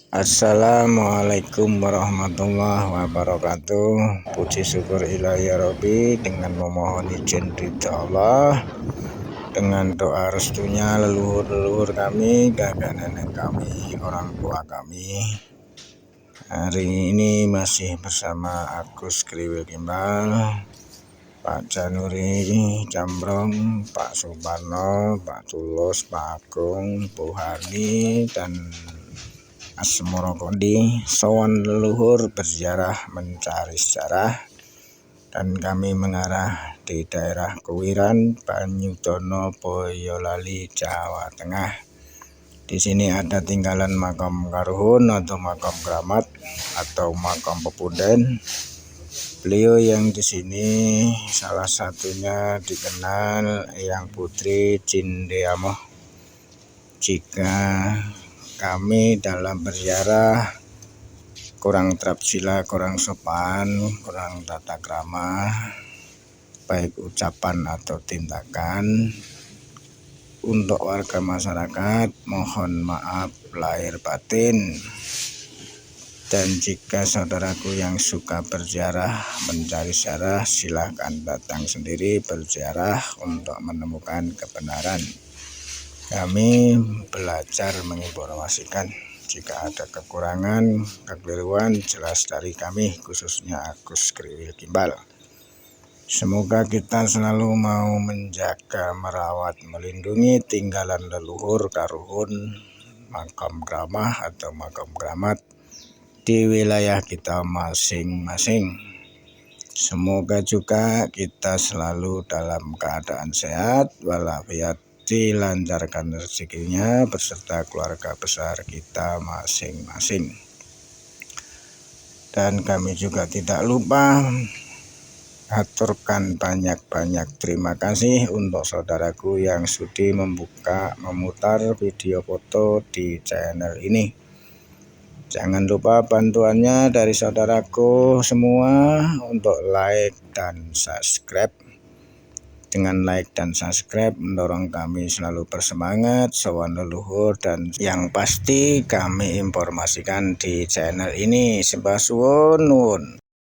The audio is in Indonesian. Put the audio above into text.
Assalamualaikum warahmatullahi wabarakatuh. Puji syukur ilahi Rabbi, dengan memohon izin ridha Allah, dengan doa restunya leluhur-leluhur kami, kakek nenek kami, orang tua kami. Hari ini masih bersama Agus Kriwil Gimbal, Pak Januri Cambrong, Pak Suparno, Pak Tulus, Pak Agung, Bu Hani, dan Asmoro Kondi. Sowan leluhur berziarah mencari sejarah, dan kami mengarah di daerah Kuwiran, Banyudono, Boyolali, Jawa Tengah. Di sini ada tinggalan makam Karuhun atau makam keramat atau makam pepunden. Beliau yang di sini salah satunya dikenal Eyang Putri Cindeamoh. Jika kami dalam berziarah kurang trapsila, kurang sopan, kurang tata krama, baik ucapan atau tindakan, untuk warga masyarakat mohon maaf lahir batin. Dan jika saudaraku yang suka berziarah mencari sejarah, silahkan datang sendiri berziarah untuk menemukan kebenaran. Kami belajar menginformasikan. Jika ada kekurangan, kekeliruan, jelas dari kami, khususnya Agus Kriwil Gimbal. Semoga kita selalu mau menjaga, merawat, melindungi tinggalan leluhur Karuhun, makam kramah atau makam keramat di wilayah kita masing-masing. Semoga juga kita selalu dalam keadaan sehat walafiat, dilancarkan rezekinya beserta keluarga besar kita masing-masing. Dan kami juga tidak lupa aturkan banyak-banyak terima kasih untuk saudaraku yang sudi memutar video foto di channel ini. Jangan lupa bantuannya dari saudaraku semua untuk like dan subscribe. Dengan like dan subscribe mendorong kami selalu bersemangat, sowan leluhur, dan yang pasti kami informasikan di channel ini. Sembah suwun.